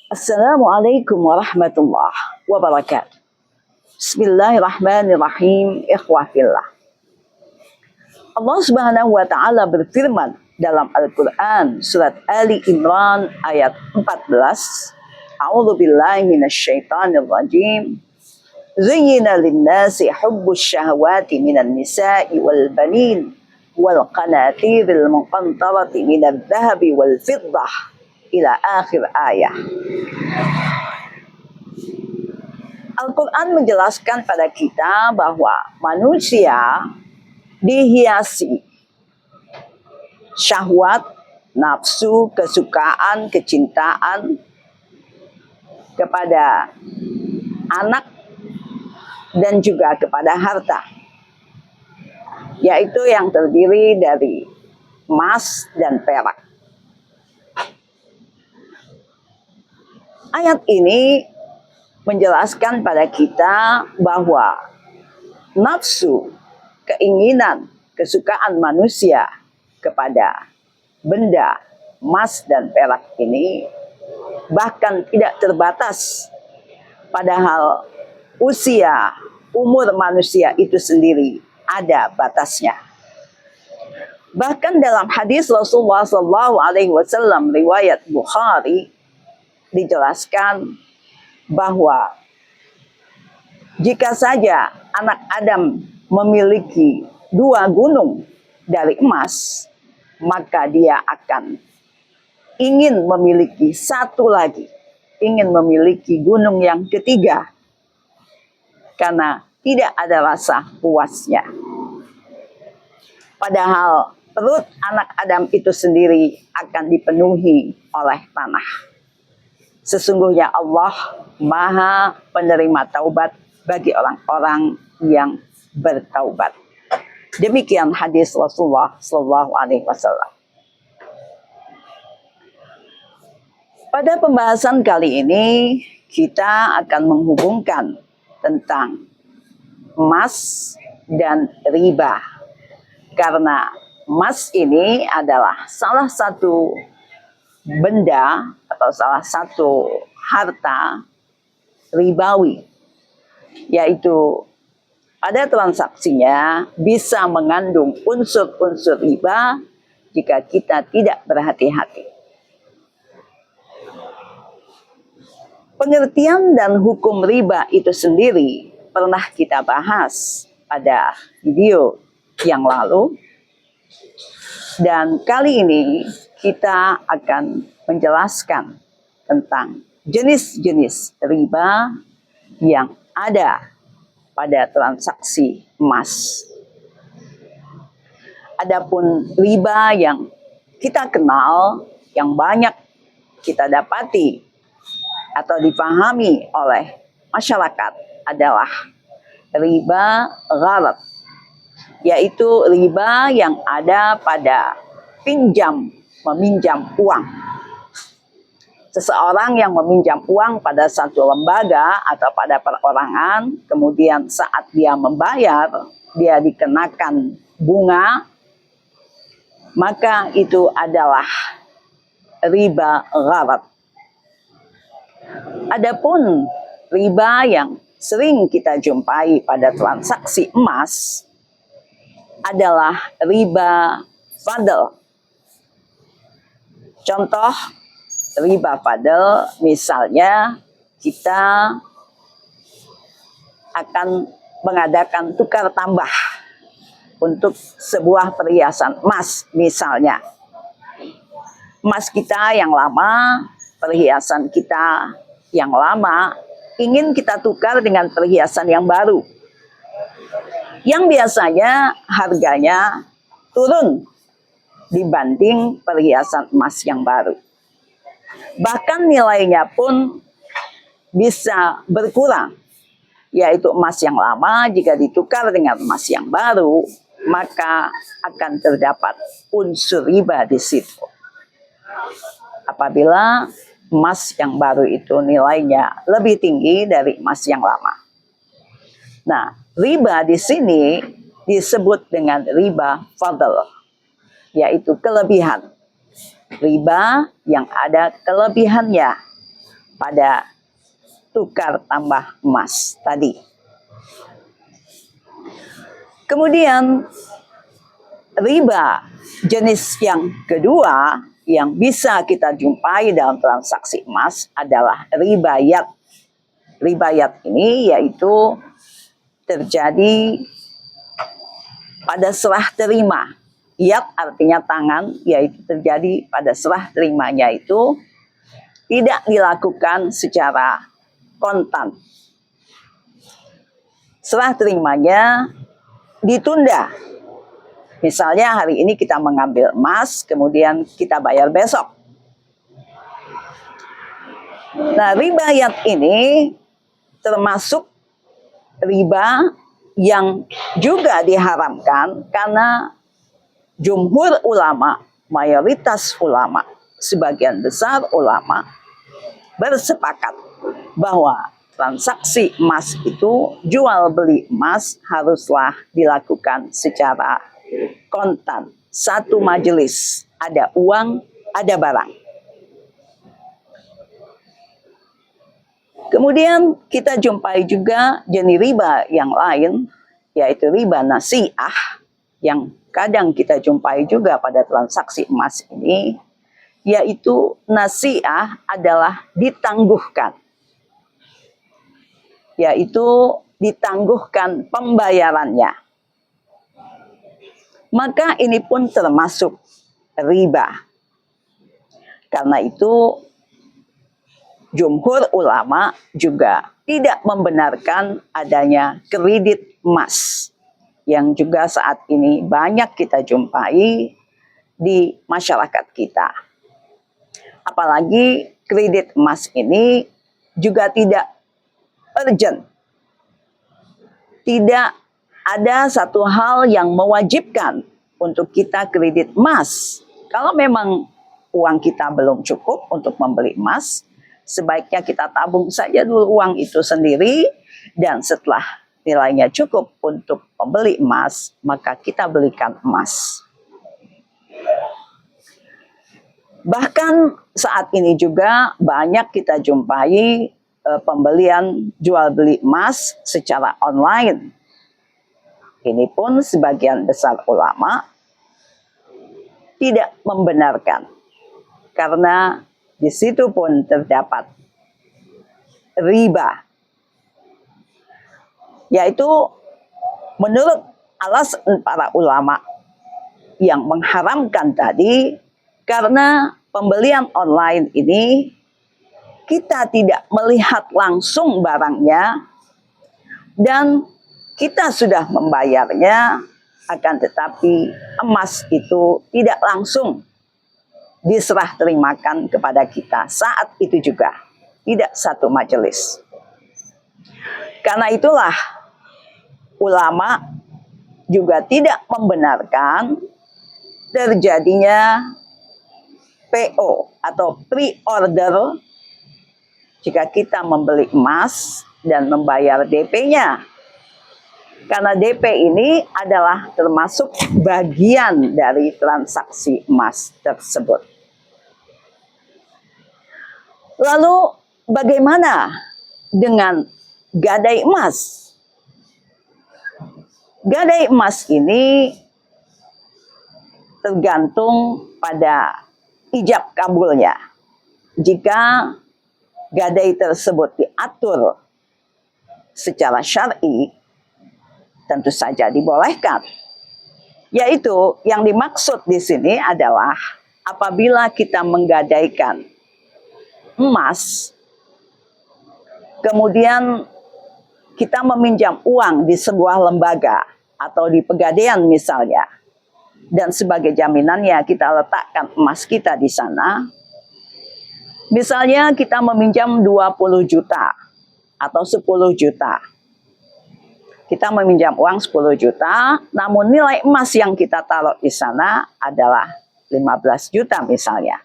Assalamualaikum warahmatullahi wabarakatuh. Bismillahirrahmanirrahim. Ikhwafillah. Allah Subhanahu wa taala berfirman dalam Al-Qur'an surat Ali Imran ayat 14. A'udzu billahi minasyaitonir rajim. Zuyyina lin-nasi hubbus syahawati minan nisa'i wal banin wal qanatiril muqantarati minadh dhahabi wal fiddah ila akhir ayat. Al-Quran menjelaskan pada kita bahwa manusia dihiasi syahwat, nafsu, kesukaan, kecintaan kepada anak dan juga kepada harta, yaitu yang terdiri dari emas dan perak. Ayat ini menjelaskan pada kita bahwa nafsu, keinginan, kesukaan manusia kepada benda emas dan perak ini bahkan tidak terbatas, padahal usia, umur manusia itu sendiri ada batasnya. Bahkan dalam hadis Rasulullah SAW riwayat Bukhari dijelaskan bahwa jika saja anak Adam memiliki 2 gunung dari emas, maka dia akan ingin memiliki 1 lagi, ingin memiliki gunung yang ketiga, karena tidak ada rasa puasnya. Padahal perut anak Adam itu sendiri akan dipenuhi oleh tanah. Sesungguhnya Allah Maha penerima taubat bagi orang-orang yang bertaubat. Demikian hadis Rasulullah SAW. Pada pembahasan kali ini kita akan menghubungkan tentang emas dan riba, karena emas ini adalah salah satu benda atau salah satu harta ribawi, yaitu pada transaksinya bisa mengandung unsur-unsur riba jika kita tidak berhati-hati. Pengertian dan hukum riba itu sendiri pernah kita bahas pada video yang lalu, dan kali ini kita akan menjelaskan tentang jenis-jenis riba yang ada pada transaksi emas. Adapun riba yang kita kenal, yang banyak kita dapati atau dipahami oleh masyarakat adalah riba gharar, yaitu riba yang ada pada meminjam uang. Seseorang yang meminjam uang pada satu lembaga atau pada perorangan, kemudian saat dia membayar, dia dikenakan bunga, maka itu adalah riba gharar. Adapun riba yang sering kita jumpai pada transaksi emas adalah riba fadl. Contoh riba fadl, misalnya kita akan mengadakan tukar tambah untuk sebuah perhiasan emas, misalnya emas kita yang lama, perhiasan kita yang lama ingin kita tukar dengan perhiasan yang baru, yang biasanya harganya turun dibanding perhiasan emas yang baru. Bahkan nilainya pun bisa berkurang, yaitu emas yang lama jika ditukar dengan emas yang baru, maka akan terdapat unsur riba di situ. Apabila emas yang baru itu nilainya lebih tinggi dari emas yang lama. Nah, riba di sini disebut dengan riba fadl, yaitu kelebihan. Riba yang ada kelebihannya. pada tukar tambah emas tadi. Kemudian riba jenis yang kedua yang bisa kita jumpai dalam transaksi emas adalah ribayat. Ribayat ini yaitu terjadi pada serah terima. Yat artinya tangan, yaitu terjadi pada serah terimanya itu tidak dilakukan secara kontan. Serah terimanya ditunda. Misalnya hari ini kita mengambil emas, kemudian kita bayar besok. Nah, ribayat ini termasuk riba yang juga diharamkan karena jumhur ulama, mayoritas ulama, sebagian besar ulama bersepakat bahwa transaksi emas itu, jual beli emas haruslah dilakukan secara kontan. Satu majelis, ada uang, ada barang. Kemudian kita jumpai juga jenis riba yang lain, yaitu riba nasi'ah, yang kadang kita jumpai juga pada transaksi emas ini, yaitu nasi'ah adalah ditangguhkan. Yaitu ditangguhkan pembayarannya. Maka ini pun termasuk riba. Karena itu jumhur ulama juga tidak membenarkan adanya kredit emas yang juga saat ini banyak kita jumpai di masyarakat kita. Apalagi kredit emas ini juga tidak urgent. Tidak ada satu hal yang mewajibkan untuk kita kredit emas. Kalau memang uang kita belum cukup untuk membeli emas, sebaiknya kita tabung saja dulu uang itu sendiri, dan setelah nilainya cukup untuk membeli emas, maka kita belikan emas. Bahkan saat ini juga banyak kita jumpai pembelian jual beli emas secara online. Ini pun sebagian besar ulama tidak membenarkan, karena di situ pun terdapat riba, yaitu menurut alasan para ulama yang mengharamkan tadi, karena pembelian online ini kita tidak melihat langsung barangnya dan kita sudah membayarnya, akan tetapi emas itu tidak langsung diserah terimakan kepada kita saat itu juga, tidak satu majelis. Karena itulah ulama juga tidak membenarkan terjadinya PO atau pre-order jika kita membeli emas dan membayar DP-nya. Karena DP ini adalah termasuk bagian dari transaksi emas tersebut. Lalu bagaimana dengan gadai emas? Gadai emas ini tergantung pada ijab kabulnya. Jika gadai tersebut diatur secara syar'i, tentu saja dibolehkan. Yaitu yang dimaksud di sini adalah apabila kita menggadaikan emas, kemudian kita meminjam uang di sebuah lembaga atau di pegadaian misalnya, dan sebagai jaminannya kita letakkan emas kita di sana. Misalnya kita meminjam 20 juta atau 10 juta. Kita meminjam uang 10 juta, namun nilai emas yang kita taruh di sana adalah 15 juta misalnya.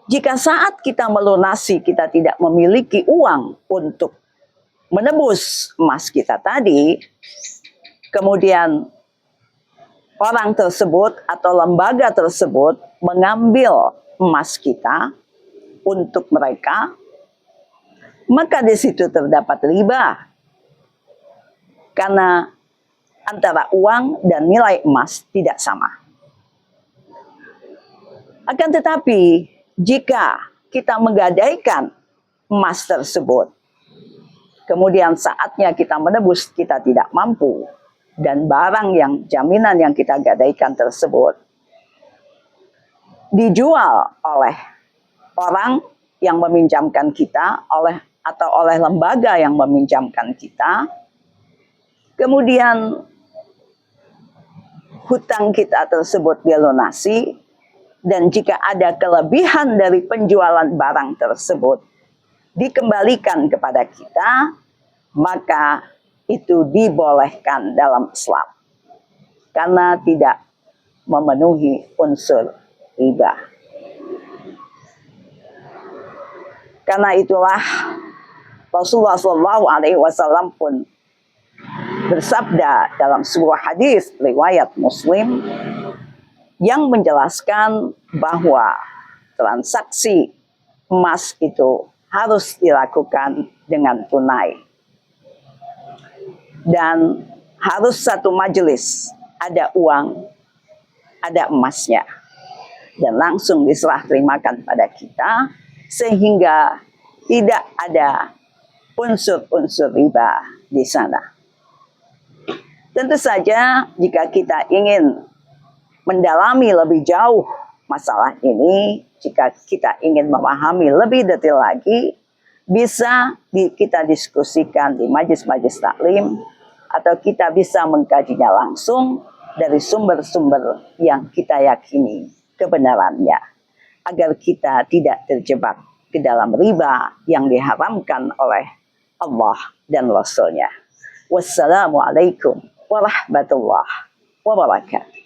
Jika saat kita melunasi kita tidak memiliki uang untuk menebus emas kita tadi, kemudian orang tersebut atau lembaga tersebut mengambil emas kita, untuk mereka, maka di situ terdapat riba. Karena antara uang dan nilai emas tidak sama. Akan tetapi, jika kita menggadaikan emas tersebut, kemudian saatnya kita menebus kita tidak mampu, dan barang yang jaminan yang kita gadaikan tersebut dijual oleh orang yang meminjamkan kita, atau oleh lembaga yang meminjamkan kita, kemudian hutang kita tersebut dilunasi, dan jika ada kelebihan dari penjualan barang tersebut dikembalikan kepada kita, maka itu dibolehkan dalam Islam. Karena tidak memenuhi unsur riba. Karena itulah Rasulullah SAW pun bersabda dalam sebuah hadis riwayat Muslim yang menjelaskan bahwa transaksi emas itu harus dilakukan dengan tunai. Dan harus satu majelis, ada uang, ada emasnya. Dan langsung diserah terimakan pada kita, sehingga tidak ada unsur-unsur riba di sana. Tentu saja jika kita ingin mendalami lebih jauh masalah ini, jika kita ingin memahami lebih detail lagi, bisa kita diskusikan di majelis-majelis taklim, atau kita bisa mengkajinya langsung dari sumber-sumber yang kita yakini kebenarannya, agar kita tidak terjebak ke dalam riba yang diharamkan oleh Allah dan Rasul-Nya. Wassalamualaikum warahmatullahi wabarakatuh.